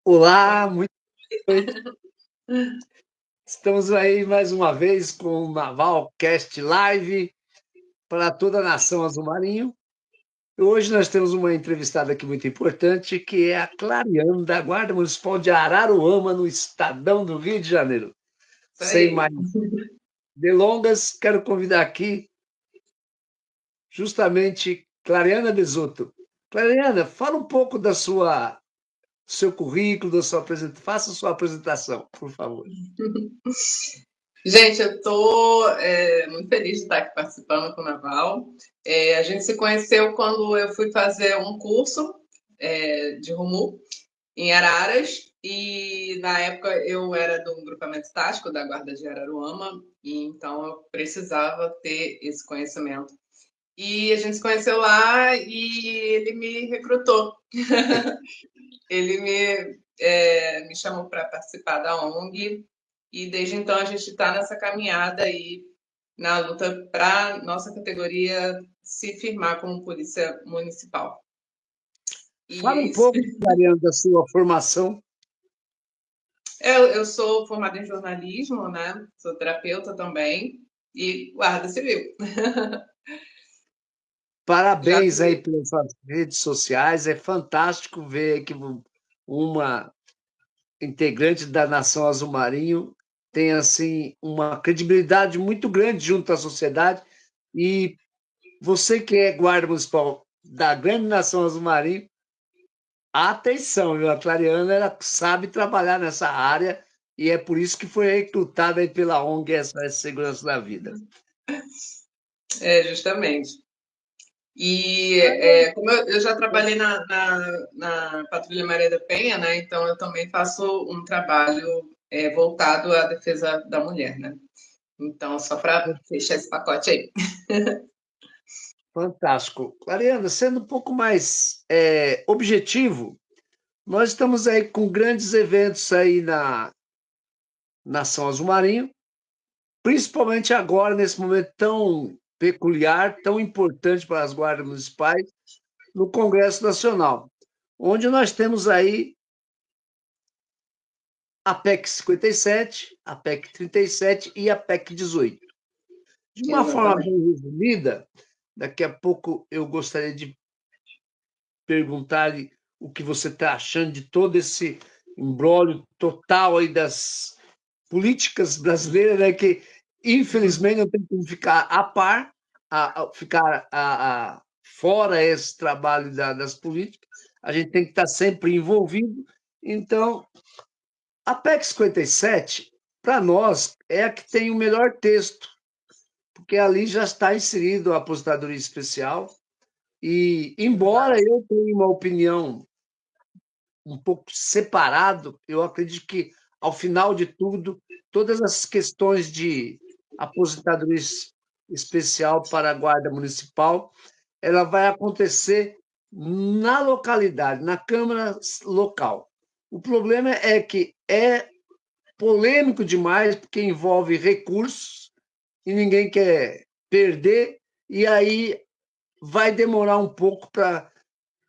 Olá, muito bem. Estamos aí mais uma vez com o Navalcast Live para toda a nação azul marinho. Hoje nós temos uma entrevistada aqui muito importante, que é a Clariane, da Guarda Municipal de Araruama, no Estadão do Rio de Janeiro. Isso Sem aí. mais delongas, quero convidar aqui justamente Clariana Besoto. Clariana, fala um pouco do seu currículo, faça a sua apresentação, por favor. Gente, eu estou muito feliz de estar aqui participando com o Naval. A gente se conheceu quando eu fui fazer um curso de RUMU em Araras, e na época eu era do grupamento tático da Guarda de Araruama, e então eu precisava ter esse conhecimento. E a gente se conheceu lá e ele me recrutou. Ele me chamou para participar da ONG. E desde então a gente está nessa caminhada aí, na luta para nossa categoria se firmar como polícia municipal. E Fala é um isso. pouco, Mariana, da sua formação. Eu sou formada em jornalismo, né? Sou terapeuta também e guarda civil. Já Parabéns aí fui. pelas suas redes sociais. É fantástico ver que uma integrante da Nação Azul Marinho tem assim uma credibilidade muito grande junto à sociedade. E você que é guarda municipal da grande Nação Azul Marinho, atenção, viu? A Clariana ela sabe trabalhar nessa área e é por isso que foi recrutada aí pela ONG SOS Segurança da Vida. Justamente. E como eu já trabalhei na Patrulha Maria da Penha, né? Então eu também faço um trabalho voltado à defesa da mulher, né? Então, só para fechar esse pacote aí. Fantástico. Clariana, sendo um pouco mais objetivo, nós estamos aí com grandes eventos aí na Nação Azul Marinho, principalmente agora, nesse momento tão peculiar, tão importante para as guardas municipais, no Congresso Nacional, onde nós temos aí a PEC 57, a PEC 37 e a PEC 18. De uma forma Exatamente. bem resumida, daqui a pouco eu gostaria de perguntar-lhe o que você está achando de todo esse imbróglio total aí das políticas brasileiras, né, que infelizmente não tem como ficar a par, ficar fora esse trabalho das políticas, a gente tem que estar sempre envolvido. Então, a PEC 57, para nós, é a que tem o melhor texto, porque ali já está inserido a aposentadoria especial, e embora eu tenha uma opinião um pouco separado, eu acredito que, ao final de tudo, todas as questões de aposentadoria especial para a Guarda Municipal, ela vai acontecer na localidade, na Câmara local. O problema é que é polêmico demais, porque envolve recursos e ninguém quer perder, e aí vai demorar um pouco para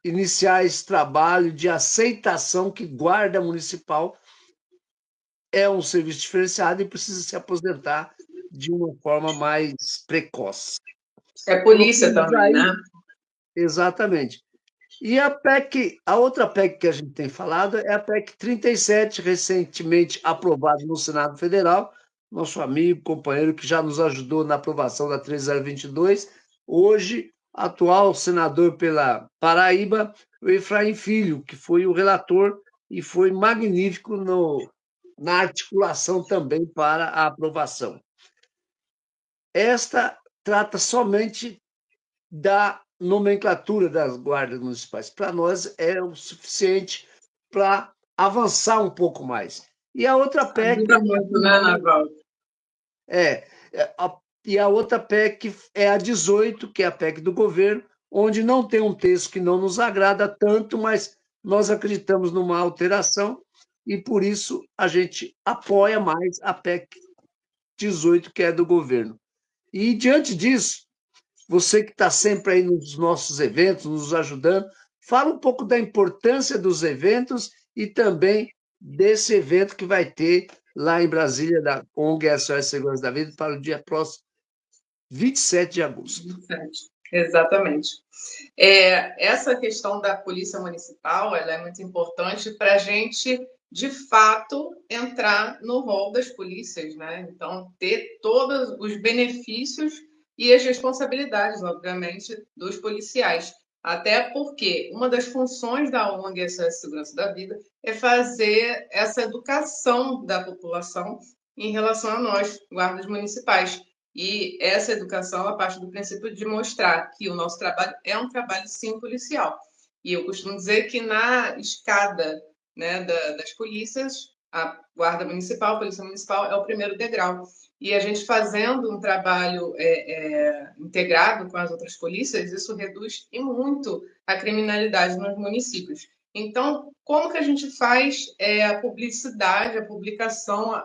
iniciar esse trabalho de aceitação que guarda municipal é um serviço diferenciado e precisa se aposentar de uma forma mais precoce. É Nós polícia temos também, aí, né? exatamente. E a PEC, a outra PEC que a gente tem falado é a PEC 37, recentemente aprovada no Senado Federal, nosso amigo, companheiro que já nos ajudou na aprovação da 3022, hoje atual senador pela Paraíba, o Efraim Filho, que foi o relator e foi magnífico na articulação também para a aprovação. Esta trata somente da nomenclatura das guardas municipais. Para nós é o suficiente para avançar um pouco mais. E a outra PEC Ajuda é a muito, né, 18, Naval? é, e a outra PEC é a 18, que é a PEC do governo, onde não tem um texto que não nos agrada tanto, mas nós acreditamos numa alteração e por isso a gente apoia mais a PEC 18, que é do governo. E diante disso, você que está sempre aí nos nossos eventos, nos ajudando, fala um pouco da importância dos eventos e também desse evento que vai ter lá em Brasília, da ONG SOS Segurança da Vida, para o dia próximo, 27 de agosto. 27. Exatamente. Essa questão da polícia municipal, ela é muito importante para a gente, de fato, entrar no rol das polícias, né? Então, ter todos os benefícios e as responsabilidades, obviamente, dos policiais. Até porque uma das funções da ONG SOS Segurança da Vida é fazer essa educação da população em relação a nós, guardas municipais. E essa educação ela parte do princípio de mostrar que o nosso trabalho é um trabalho, sim, policial. E eu costumo dizer que na escada, né, das polícias, a Guarda Municipal, a Polícia Municipal é o primeiro degrau. E a gente fazendo um trabalho integrado com as outras polícias, isso reduz e muito a criminalidade nos municípios. Então, como que a gente faz a publicidade, a publicação,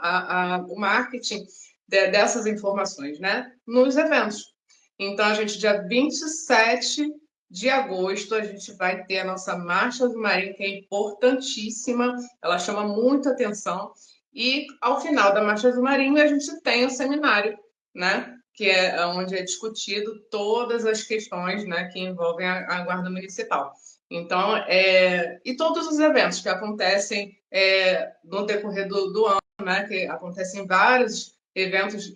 o marketing dessas informações, né? Nos eventos. Então, a gente, dia 27 de agosto, a gente vai ter a nossa Marcha do Marinho, que é importantíssima, ela chama muito atenção. E, ao final da Marcha do Marinho, a gente tem o seminário, né? Que é onde é discutido todas as questões, né, que envolvem a Guarda Municipal. Então, e todos os eventos que acontecem no decorrer do ano, né, que acontecem vários eventos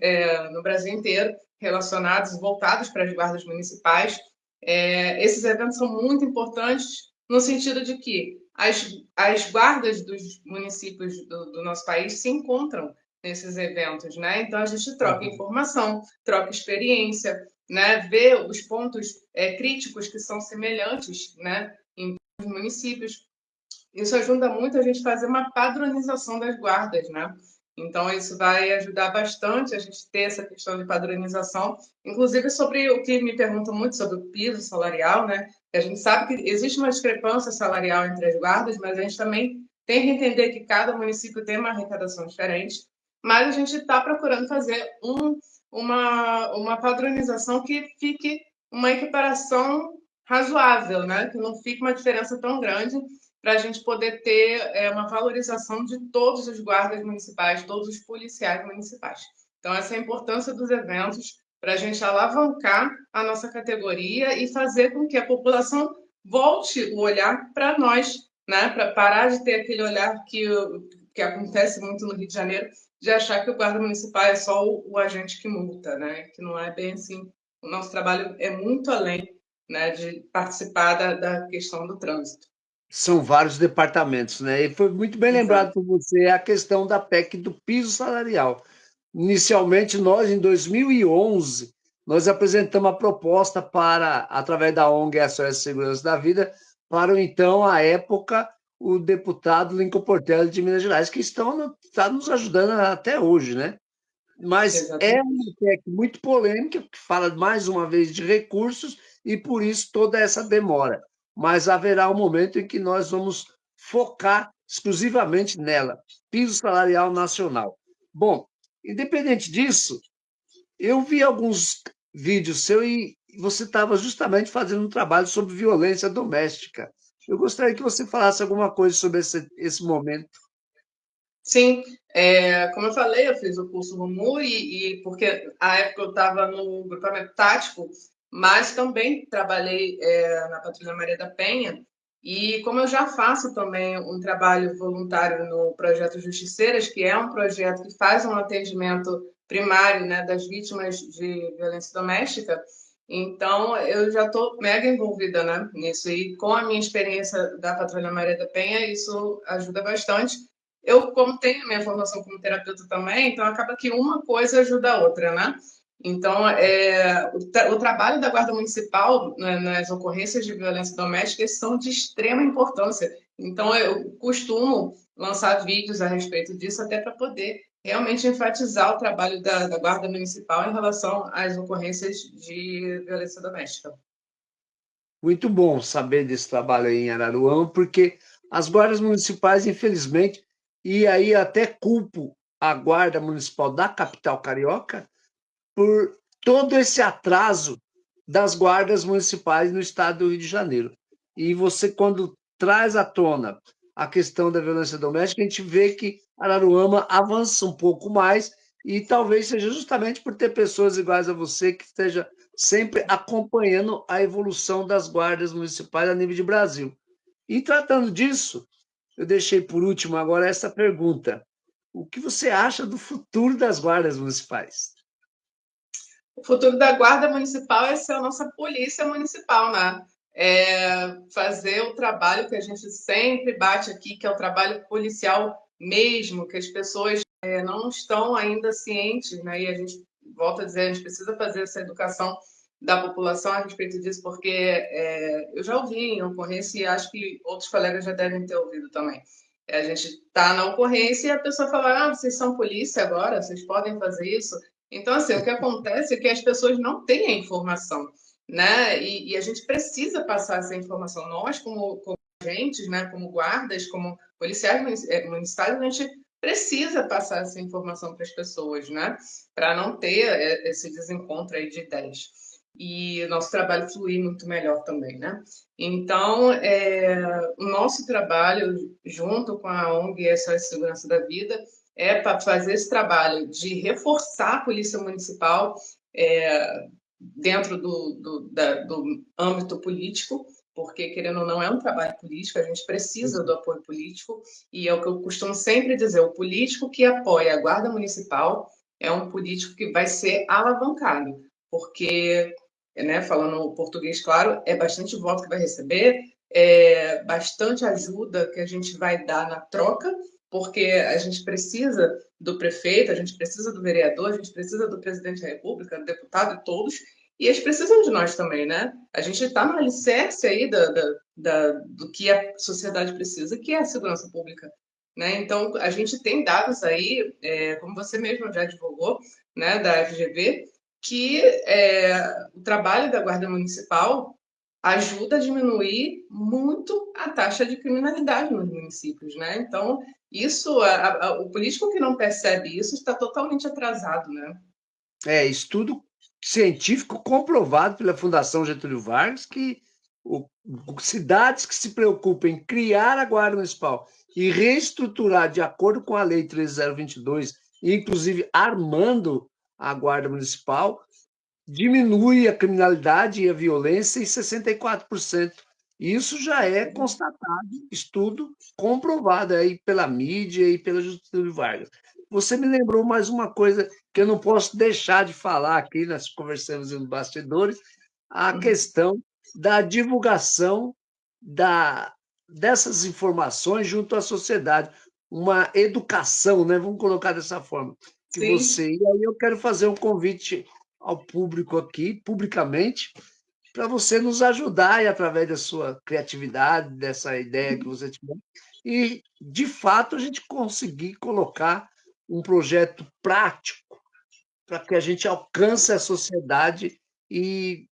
no Brasil inteiro relacionados, voltados para as guardas municipais. Esses eventos são muito importantes no sentido de que as guardas dos municípios do nosso país se encontram nesses eventos, né? Então a gente troca informação, troca experiência, né? Vê os pontos críticos que são semelhantes, né? Em municípios. Isso ajuda muito a gente a fazer uma padronização das guardas, né? Então, isso vai ajudar bastante a gente ter essa questão de padronização, inclusive sobre o que me perguntam muito sobre o piso salarial, né? A gente sabe que existe uma discrepância salarial entre as guardas, mas a gente também tem que entender que cada município tem uma arrecadação diferente, mas a gente está procurando fazer uma padronização que fique uma equiparação razoável, né? Que não fique uma diferença tão grande para a gente poder ter uma valorização de todos os guardas municipais, todos os policiais municipais. Então, essa é a importância dos eventos para a gente alavancar a nossa categoria e fazer com que a população volte o olhar para nós, né? Para parar de ter aquele olhar que acontece muito no Rio de Janeiro, de achar que o guarda municipal é só o agente que multa, né? Que não é bem assim. O nosso trabalho é muito além, né, de participar da questão do trânsito. São vários departamentos, né? E foi muito bem lembrado por você a questão da PEC do piso salarial. Inicialmente, nós, em 2011, nós apresentamos a proposta para, através da ONG SOS Segurança da Vida, para o então, à época, o deputado Lincoln Portela de Minas Gerais, que está nos ajudando até hoje, né? Mas Exatamente. é uma PEC muito polêmica, que fala mais uma vez de recursos e por isso toda essa demora. Mas haverá um momento em que nós vamos focar exclusivamente nela, piso salarial nacional. Bom, independente disso, eu vi alguns vídeos seus e você estava justamente fazendo um trabalho sobre violência doméstica. Eu gostaria que você falasse alguma coisa sobre esse momento. Sim, como eu falei, eu fiz o curso RUMU e porque à época eu estava no grupamento tático, mas também trabalhei na Patrulha Maria da Penha, e como eu já faço também um trabalho voluntário no Projeto Justiceiras, que é um projeto que faz um atendimento primário, né, das vítimas de violência doméstica, então eu já estou mega envolvida, né, nisso, e com a minha experiência da Patrulha Maria da Penha, isso ajuda bastante. Eu, como tenho minha formação como terapeuta também, então acaba que uma coisa ajuda a outra, né? Então, o trabalho da Guarda Municipal, né, nas ocorrências de violência doméstica são de extrema importância. Então, eu costumo lançar vídeos a respeito disso, até para poder realmente enfatizar o trabalho da Guarda Municipal em relação às ocorrências de violência doméstica. Muito bom saber desse trabalho aí em Araruama, porque as guardas municipais, infelizmente, e aí até culpo a Guarda Municipal da capital carioca por todo esse atraso das guardas municipais no estado do Rio de Janeiro. E você, quando traz à tona a questão da violência doméstica, a gente vê que Araruama avança um pouco mais e talvez seja justamente por ter pessoas iguais a você que esteja sempre acompanhando a evolução das guardas municipais a nível de Brasil. E tratando disso, eu deixei por último agora essa pergunta. O que você acha do futuro das guardas municipais? O futuro da Guarda Municipal é ser a nossa polícia municipal, né? É fazer o trabalho que a gente sempre bate aqui, que é o trabalho policial mesmo, que as pessoas não estão ainda cientes, né? E a gente volta a dizer, a gente precisa fazer essa educação da população a respeito disso, porque eu já ouvi em ocorrência e acho que outros colegas já devem ter ouvido também. A gente está na ocorrência e a pessoa fala: vocês são polícia agora, vocês podem fazer isso. Então, assim, o que acontece é que as pessoas não têm a informação, né? E a gente precisa passar essa informação. Nós, como agentes, né, como guardas, como policiais municipais, a gente precisa passar essa informação para as pessoas, né? Para não ter esse desencontro aí de ideias. E o nosso trabalho fluir muito melhor também, né? Então, o nosso trabalho, junto com a ONG SOS Segurança da Vida, é para fazer esse trabalho de reforçar a Polícia Municipal dentro do âmbito político, porque, querendo ou não, é um trabalho político, a gente precisa do apoio político, e é o que eu costumo sempre dizer: o político que apoia a Guarda Municipal é um político que vai ser alavancado, porque, né, falando português claro, é bastante voto que vai receber, é bastante ajuda que a gente vai dar na troca, porque a gente precisa do prefeito, a gente precisa do vereador, a gente precisa do presidente da República, do deputado, de todos, e eles precisam de nós também, né? A gente está no alicerce aí do que a sociedade precisa, que é a segurança pública, né? Então, a gente tem dados aí, como você mesmo já divulgou, né, da FGV, que o trabalho da Guarda Municipal ajuda a diminuir muito a taxa de criminalidade nos municípios, né? Então, isso, o político que não percebe isso está totalmente atrasado, né? Estudo científico comprovado pela Fundação Getúlio Vargas que cidades que se preocupam em criar a Guarda Municipal e reestruturar de acordo com a Lei 13.022, inclusive armando a Guarda Municipal, diminui a criminalidade e a violência em 64%. Isso já é constatado, estudo comprovado aí pela mídia e pela Getúlio Vargas. Você me lembrou mais uma coisa que eu não posso deixar de falar aqui, nós conversamos nos bastidores, a questão da divulgação dessas informações junto à sociedade, uma educação, né? Vamos colocar dessa forma. Que você, e aí eu quero fazer um convite ao público aqui, publicamente, para você nos ajudar e através da sua criatividade, dessa ideia que você tiver, e, de fato, a gente conseguir colocar um projeto prático para que a gente alcance a sociedade e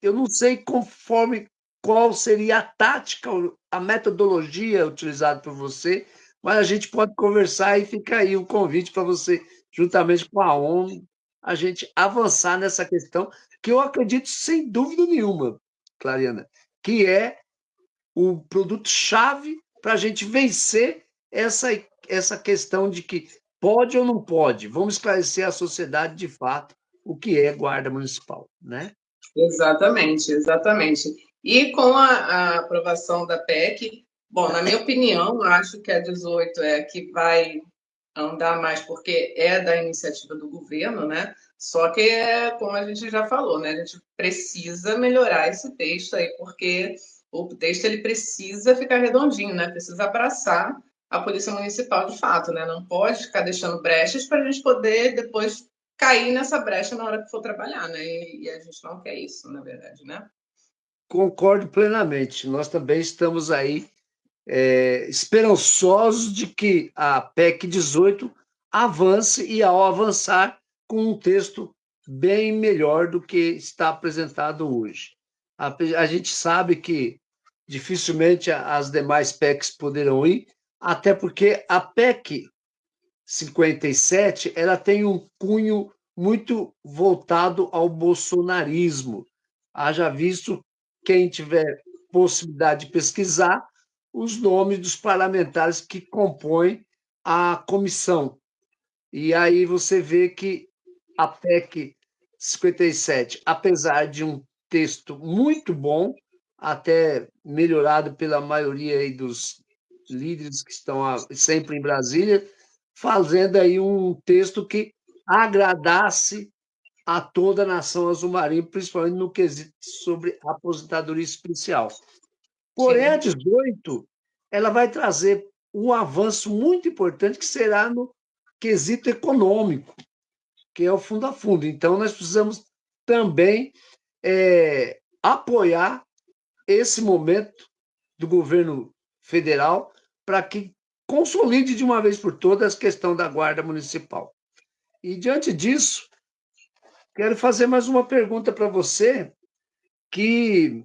eu não sei conforme qual seria a tática, a metodologia utilizada por você, mas a gente pode conversar e fica aí o convite para você, juntamente com a ONU, a gente avançar nessa questão, que eu acredito, sem dúvida nenhuma, Clariana, que é o produto-chave para a gente vencer essa questão de que pode ou não pode. Vamos esclarecer à sociedade, de fato, o que é guarda municipal, né? Exatamente, exatamente. E com a aprovação da PEC, bom, na minha opinião, acho que a 18 é a que vai andar mais, porque é da iniciativa do governo, né? Só que, como a gente já falou, né? A gente precisa melhorar esse texto aí, porque o texto ele precisa ficar redondinho, né? Precisa abraçar a Polícia Municipal de fato, né? Não pode ficar deixando brechas para a gente poder depois cair nessa brecha na hora que for trabalhar, né? E a gente não quer isso, na verdade, né? Concordo plenamente. Nós também estamos aí esperançosos de que a PEC 18 avance e, ao avançar, com um texto bem melhor do que está apresentado hoje. A gente sabe que dificilmente as demais PECs poderão ir, até porque a PEC 57 ela tem um cunho muito voltado ao bolsonarismo. Haja visto quem tiver possibilidade de pesquisar, os nomes dos parlamentares que compõem a comissão. E aí você vê que a PEC 57, apesar de um texto muito bom, até melhorado pela maioria aí dos líderes que estão sempre em Brasília, fazendo aí um texto que agradasse a toda a nação azul-marinho, principalmente no quesito sobre a aposentadoria especial. Porém, a Sim. 18, ela vai trazer um avanço muito importante que será no quesito econômico, que é o fundo a fundo. Então, nós precisamos também apoiar esse momento do governo federal para que consolide de uma vez por todas a questão da Guarda Municipal. E, diante disso, quero fazer mais uma pergunta para você, que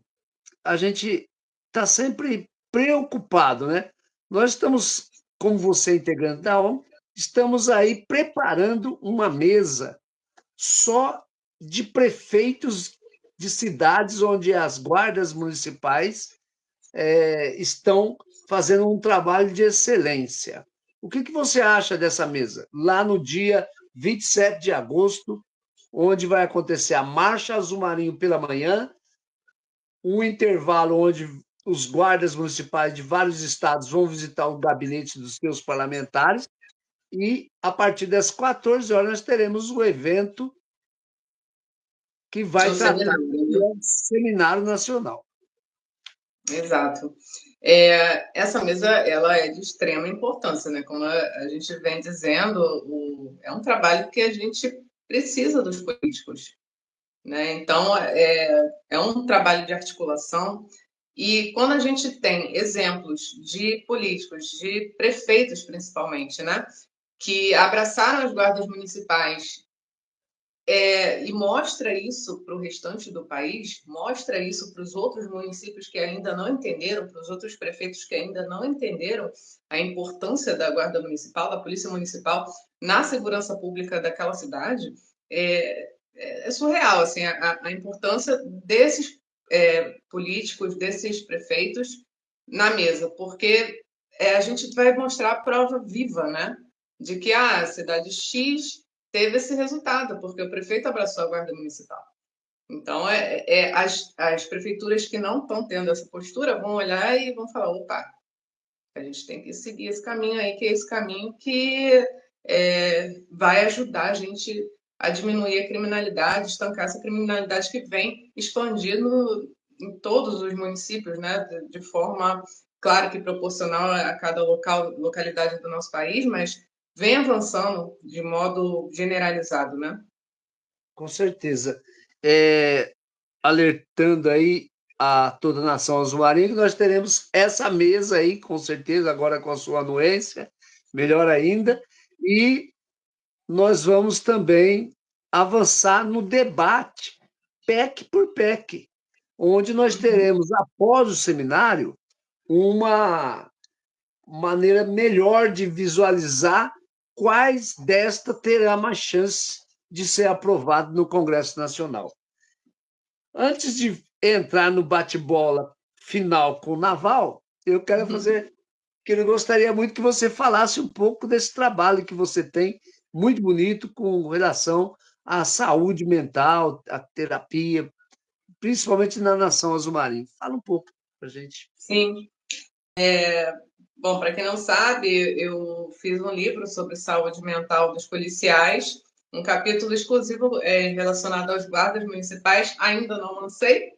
a gente está sempre preocupado, né? Nós estamos, como você é integrante da ONU, estamos aí preparando uma mesa só de prefeitos de cidades onde as guardas municipais estão fazendo um trabalho de excelência. O que você acha dessa mesa? Lá no dia 27 de agosto, onde vai acontecer a Marcha Azul Marinho pela manhã, um intervalo onde os guardas municipais de vários estados vão visitar o gabinete dos seus parlamentares e, a partir das 14 horas, nós teremos o evento que vai tratar do Seminário Nacional. Exato. Essa mesa ela é de extrema importância, né? Como a gente vem dizendo, é um trabalho que a gente precisa dos políticos, né? Então, é um trabalho de articulação. E quando a gente tem exemplos de políticos, de prefeitos principalmente, né, que abraçaram as guardas municipais e mostra isso para o restante do país, mostra isso para os outros municípios que ainda não entenderam, para os outros prefeitos que ainda não entenderam a importância da guarda municipal, da polícia municipal na segurança pública daquela cidade, é surreal assim, a importância desses políticos, desses prefeitos na mesa, porque a gente vai mostrar a prova viva, né, de que a cidade X teve esse resultado, porque o prefeito abraçou a guarda municipal. Então, as prefeituras que não estão tendo essa postura vão olhar e vão falar, opa, a gente tem que seguir esse caminho aí, que é esse caminho que vai ajudar a gente a diminuir a criminalidade, estancar essa criminalidade que vem expandindo em todos os municípios, né, de forma, claro que proporcional a cada localidade do nosso país, mas vem avançando de modo generalizado, né? Com certeza. Alertando aí a toda a nação azul-marinho que nós teremos essa mesa aí, com certeza, agora com a sua anuência, melhor ainda, e nós vamos também avançar no debate PEC por PEC, onde nós teremos, após o seminário, uma maneira melhor de visualizar quais desta terá mais chance de ser aprovado no Congresso Nacional. Antes de entrar no bate-bola final com o Naval, eu quero fazer, que eu gostaria muito que você falasse um pouco desse trabalho que você tem, muito bonito, com relação à saúde mental, à terapia, principalmente na nação azul-marinho. Fala um pouco para a gente. Sim. Bom, para quem não sabe, eu fiz um livro sobre saúde mental dos policiais, um capítulo exclusivo relacionado aos guardas municipais. Ainda não lancei,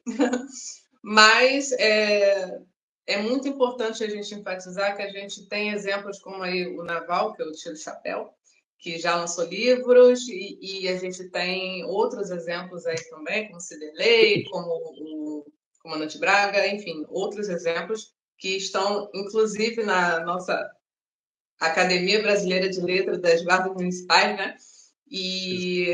mas é muito importante a gente enfatizar que a gente tem exemplos como aí o Naval, que é o Tiro Chapéu, que já lançou livros, e a gente tem outros exemplos aí também, como Ciderley, como o Comandante Braga, enfim, outros exemplos que estão, inclusive, na nossa Academia Brasileira de Letras das Guardas Municipais, né? E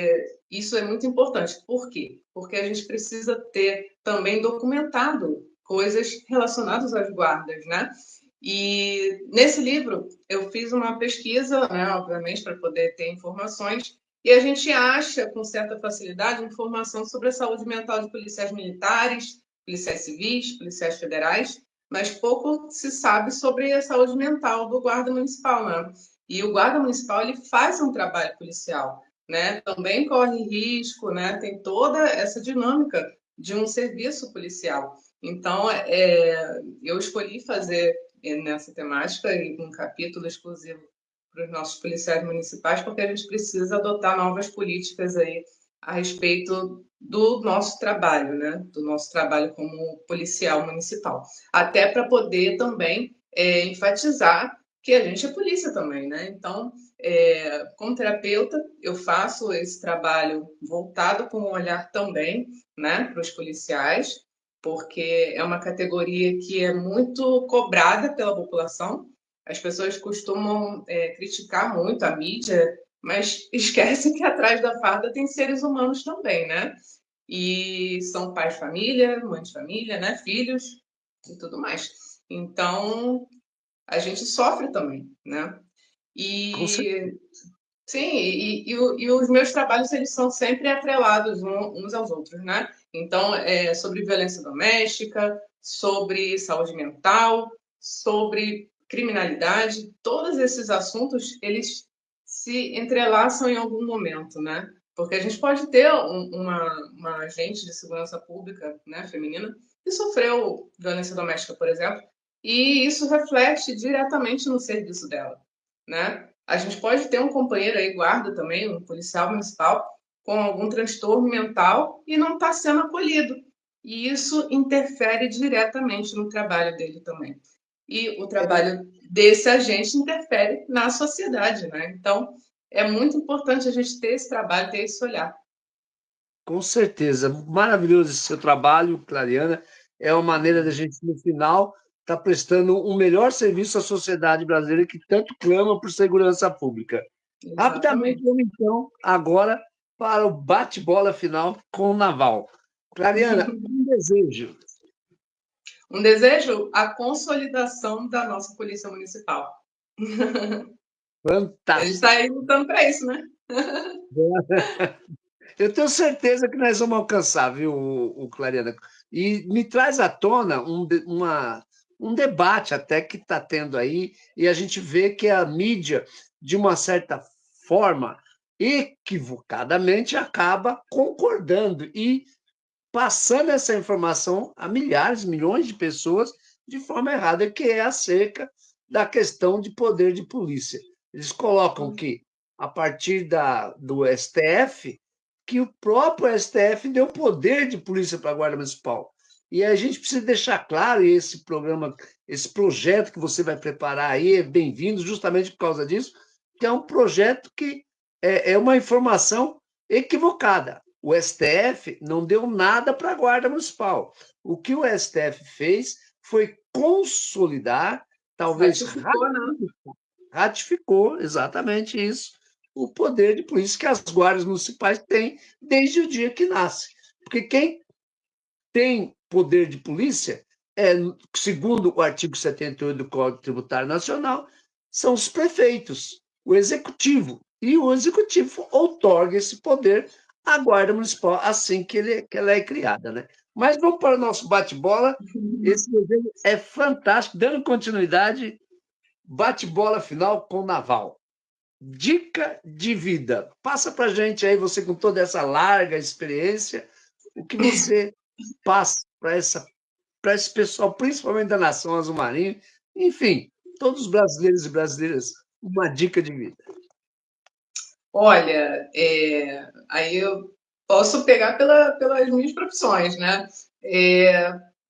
isso é muito importante. Por quê? Porque a gente precisa ter também documentado coisas relacionadas às guardas, né? E nesse livro eu fiz uma pesquisa, né, obviamente, para poder ter informações, e a gente acha com certa facilidade informação sobre a saúde mental de policiais militares, policiais civis, policiais federais, mas pouco se sabe sobre a saúde mental do guarda municipal, né? E o guarda municipal ele faz um trabalho policial, né? Também corre risco, né? Tem toda essa dinâmica de um serviço policial. Então, eu escolhi fazer nessa temática e um capítulo exclusivo para os nossos policiais municipais, porque a gente precisa adotar novas políticas aí a respeito do nosso trabalho, né? Do nosso trabalho como policial municipal. Até para poder também enfatizar que a gente é polícia também, né? Então, como terapeuta, eu faço esse trabalho voltado com um olhar também, né, para os policiais, porque é uma categoria que é muito cobrada pela população. As pessoas costumam criticar muito a mídia, mas esquece que atrás da farda tem seres humanos também, né? E são pais de família, mães de família, né? Filhos e tudo mais. Então, a gente sofre também, né? Com certeza. E sim, e os meus trabalhos eles são sempre atrelados uns aos outros, né? Então, sobre violência doméstica, sobre saúde mental, sobre criminalidade, todos esses assuntos eles se entrelaçam em algum momento, né? Porque a gente pode ter uma agente de segurança pública, né, feminina, que sofreu violência doméstica, por exemplo, e isso reflete diretamente no serviço dela, né? A gente pode ter um companheiro aí, guarda também, um policial municipal, com algum transtorno mental e não está sendo acolhido. E isso interfere diretamente no trabalho dele também. E o trabalho desse agente interfere na sociedade, né? Então, é muito importante a gente ter esse trabalho, ter esse olhar. Com certeza. Maravilhoso esse seu trabalho, Clariana. É uma maneira da gente, no final, estar prestando um melhor serviço à sociedade brasileira que tanto clama por segurança pública. Rapidamente, Exatamente. vamos então agora para o bate-bola final com o Naval. Clariana, um desejo. Um desejo, a consolidação da nossa polícia municipal. A gente está Fantástico. aí lutando para isso, né? Eu tenho certeza que nós vamos alcançar, viu, o Clariana? E me traz à tona um debate até que está tendo aí, e a gente vê que a mídia, de uma certa forma, equivocadamente, acaba concordando e passando essa informação a milhares, milhões de pessoas de forma errada, que é acerca da questão de poder de polícia. Eles colocam que, a partir do STF, que o próprio STF deu poder de polícia para a Guarda Municipal. E a gente precisa deixar claro, e esse programa, esse projeto que você vai preparar aí é bem-vindo justamente por causa disso, que é um projeto que é uma informação equivocada. O STF não deu nada para a Guarda Municipal. O que o STF fez foi consolidar, talvez Ratificou, né? ratificou exatamente isso, o poder de polícia que as guardas municipais têm desde o dia que nasce. Porque quem tem poder de polícia, segundo o artigo 78 do Código Tributário Nacional, são os prefeitos, o executivo. E o executivo outorga esse poder à Guarda Municipal assim que ela é criada. Né? Mas vamos para o nosso bate-bola. Esse desenho é fantástico, dando continuidade, bate-bola final com o Naval. Dica de vida. Passa para a gente aí, você com toda essa larga experiência, o que você passa para esse pessoal, principalmente da Nação Azul Marinho, enfim, todos os brasileiros e brasileiras, uma dica de vida. Olha, aí eu posso pegar pelas minhas profissões, né?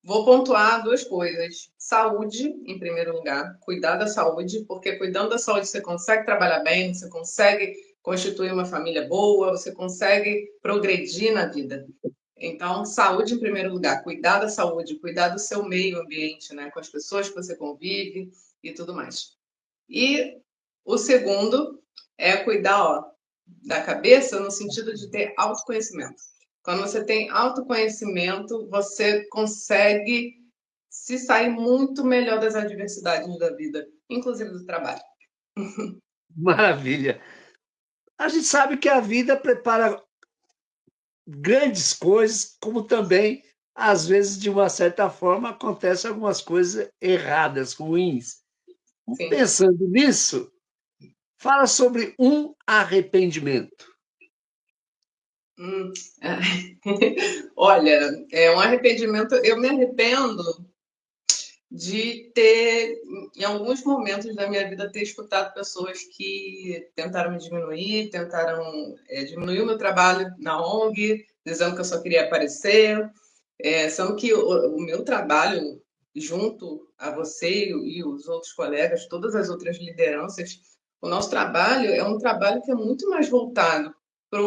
Vou pontuar duas coisas. Saúde, em primeiro lugar, cuidar da saúde, porque cuidando da saúde você consegue trabalhar bem, você consegue constituir uma família boa, você consegue progredir na vida. Então, saúde em primeiro lugar, cuidar da saúde, cuidar do seu meio ambiente, né? Com as pessoas que você convive e tudo mais. E o segundo é cuidar, ó, da cabeça no sentido de ter autoconhecimento. Quando você tem autoconhecimento, você consegue se sair muito melhor das adversidades da vida, inclusive do trabalho. Maravilha. A gente sabe que a vida prepara grandes coisas, como também às vezes, de uma certa forma, acontecem algumas coisas erradas, ruins. Sim. Pensando nisso, fala sobre um arrependimento. Hum, é. Olha, é um arrependimento. Eu me arrependo de ter, em alguns momentos da minha vida, ter escutado pessoas que tentaram me diminuir, tentaram diminuir o meu trabalho na ONG, dizendo que eu só queria aparecer, sendo que o meu trabalho, junto a você e os outros colegas, todas as outras lideranças, o nosso trabalho é um trabalho que é muito mais voltado para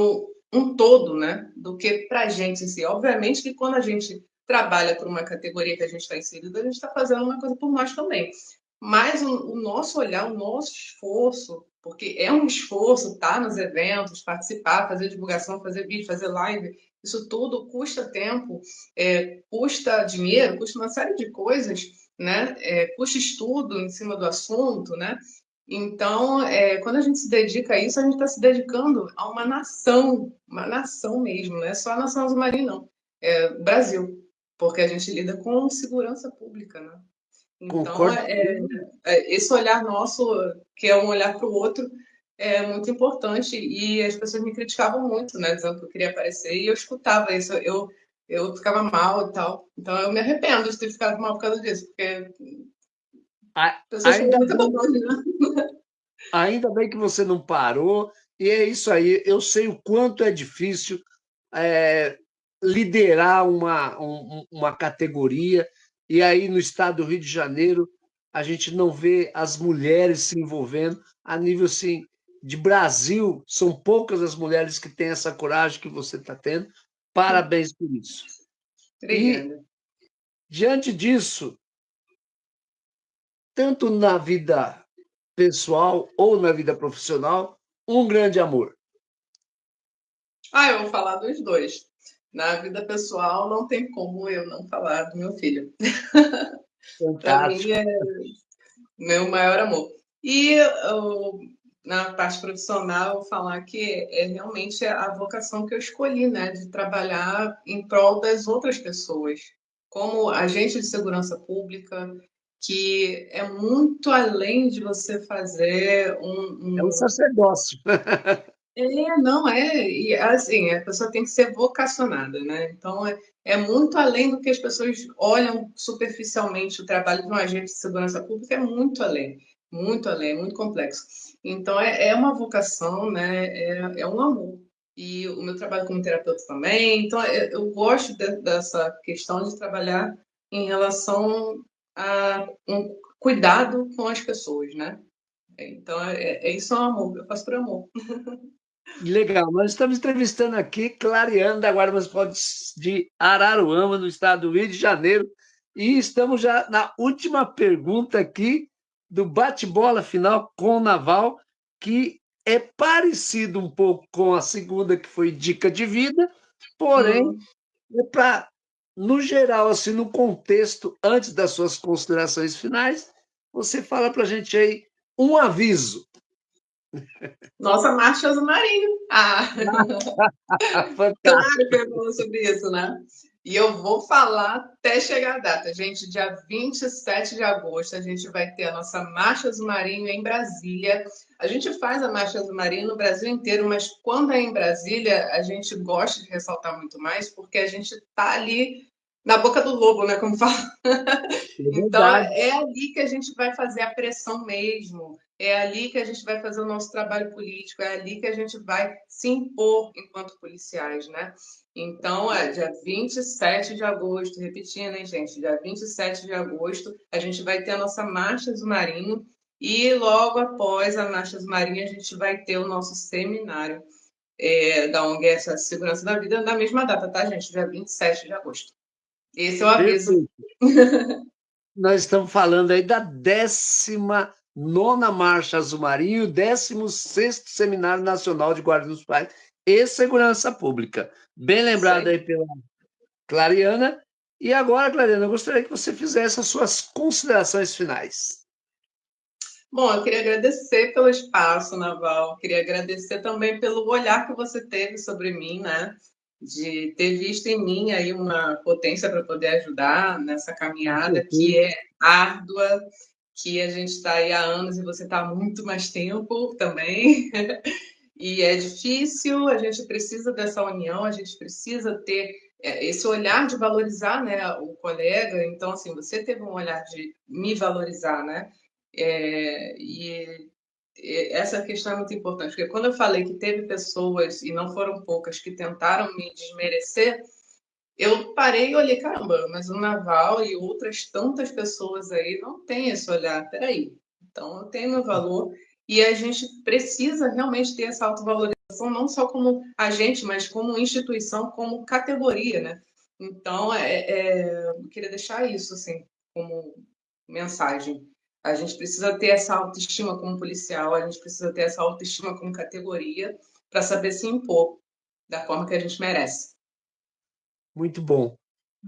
um todo, né, do que para a gente em si. Obviamente que quando a gente trabalha por uma categoria que a gente está inserido, a gente está fazendo uma coisa por nós também. Mas o nosso olhar, o nosso esforço, porque é um esforço estar nos eventos, participar, fazer divulgação, fazer vídeo, fazer live, isso tudo custa tempo, custa dinheiro, custa uma série de coisas, né? Custa estudo em cima do assunto, né? Então, quando a gente se dedica a isso, a gente está se dedicando a uma nação mesmo, não é só a nação azul-marinho, não. Brasil, porque a gente lida com segurança pública, né? Então, Concordo. esse olhar nosso, que é um olhar para o outro, é muito importante. E as pessoas me criticavam muito, né? Dizendo que eu queria aparecer, e eu escutava isso, eu ficava mal e tal. Então, eu me arrependo de ter ficado mal por causa disso, porque as pessoas falam Ainda muita bem, bobagem, né? ainda bem que você não parou, e é isso aí. Eu sei o quanto é difícil é, liderar uma categoria, e aí no estado do Rio de Janeiro a gente não vê as mulheres se envolvendo a nível assim, de Brasil, são poucas as mulheres que têm essa coragem que você está tendo. Parabéns por isso. E, Obrigada. diante disso, tanto na vida pessoal ou na vida profissional, um grande amor. Eu vou falar dos dois. Na vida pessoal, não tem como eu não falar do meu filho. Para mim, Fantástico. é meu maior amor. E na parte profissional, eu vou falar que é realmente a vocação que eu escolhi, né? De trabalhar em prol das outras pessoas, como agente de segurança pública, que é muito além de você fazer É um sacerdócio. não é, e assim, a pessoa tem que ser vocacionada, né? Então é muito além do que as pessoas olham superficialmente o trabalho de um agente de segurança pública, é muito além, é muito complexo. Então é uma vocação, né? É um amor. E o meu trabalho como terapeuta também, então eu gosto dessa questão de trabalhar em relação a um cuidado com as pessoas, né? Então isso é um amor, eu faço por amor. Legal, nós estamos entrevistando aqui Clariane da Guarda Municipal de Araruama, no estado do Rio de Janeiro, e estamos já na última pergunta aqui do bate-bola final com o Naval, que é parecido um pouco com a segunda, que foi dica de vida, porém, Hum. é para, no geral, assim, no contexto, antes das suas considerações finais, você fala para a gente aí um aviso. Nossa, Marcha Azul Marinho. Claro que Fantástico. eu vou falar sobre isso, né? E eu vou falar até chegar a data. Gente, dia 27 de agosto, a gente vai ter a nossa Marcha Azul Marinho em Brasília. A gente faz a Marcha Azul Marinho no Brasil inteiro, mas quando é em Brasília, a gente gosta de ressaltar muito mais, porque a gente está ali na boca do lobo, né? Como fala. É Então, verdade. é ali que a gente vai fazer a pressão mesmo, é ali que a gente vai fazer o nosso trabalho político, é ali que a gente vai se impor enquanto policiais, né? Então, dia 27 de agosto, repetindo, hein, gente? Dia 27 de agosto, a gente vai ter a nossa Marcha do Marinho e logo após a Marcha do Marinho, a gente vai ter o nosso seminário da ONG Segurança da Vida na mesma data, tá, gente? Dia 27 de agosto. Esse é o aviso. Perfeito. Nós estamos falando aí da 19ª Marcha Azul Marinho, 16º Seminário Nacional de Guarda dos Pais e Segurança Pública. Bem Isso lembrado aí. aí pela Clariana. E agora, Clariana, eu gostaria que você fizesse as suas considerações finais. Bom, eu queria agradecer pelo espaço, Naval. Queria agradecer também pelo olhar que você teve sobre mim, né? de ter visto em mim aí uma potência para poder ajudar nessa caminhada que é árdua, que a gente está aí há anos e você está há muito mais tempo também. E é difícil, a gente precisa dessa união, a gente precisa ter esse olhar de valorizar, né, o colega. Então, assim, você teve um olhar de me valorizar, né? E essa questão é muito importante, porque quando eu falei que teve pessoas, e não foram poucas, que tentaram me desmerecer, eu parei e olhei, caramba, mas o Naval e outras tantas pessoas aí não têm esse olhar. Peraí, então eu tenho meu valor e a gente precisa realmente ter essa autovalorização, não só como agente, mas como instituição, como categoria, né? Então, eu queria deixar isso, assim, como mensagem. A gente precisa ter essa autoestima como policial, a gente precisa ter essa autoestima como categoria para saber se impor da forma que a gente merece. Muito bom.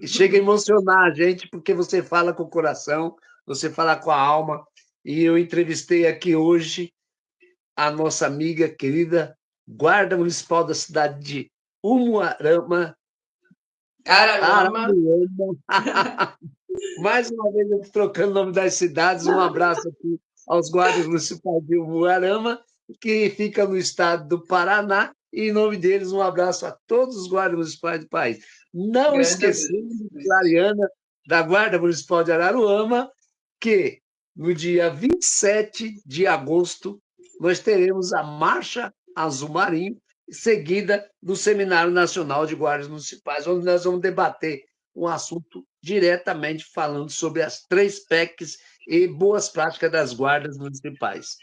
E chega a emocionar a gente, porque você fala com o coração, você fala com a alma. E eu entrevistei aqui hoje a nossa amiga querida guarda municipal da cidade de Umuarama, Araruama. Araruama. Mais uma vez, eu trocando o nome das cidades. Um abraço aqui aos guardas municipais de Umuarama, que fica no estado do Paraná. E, em nome deles, um abraço a todos os guardas municipais do país. Não Grande esquecendo, abraço. Clariana, da Guarda Municipal de Araruama, que no dia 27 de agosto nós teremos a Marcha Azul Marinho, seguida do Seminário Nacional de Guardas Municipais, onde nós vamos debater um assunto diretamente falando sobre as 3 PECs e boas práticas das guardas municipais.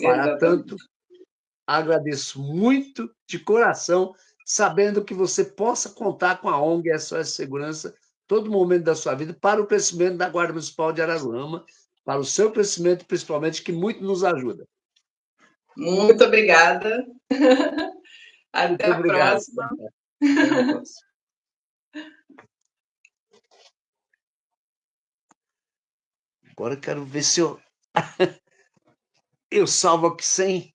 Para tanto, Exatamente. agradeço muito de coração, sabendo que você possa contar com a ONG SOS Segurança todo momento da sua vida para o crescimento da Guarda Municipal de Araruama, para o seu crescimento, principalmente, que muito nos ajuda. Muito obrigada. Até Muito a obrigado. próxima. Até a próxima. Agora eu quero ver se eu salvo aqui sem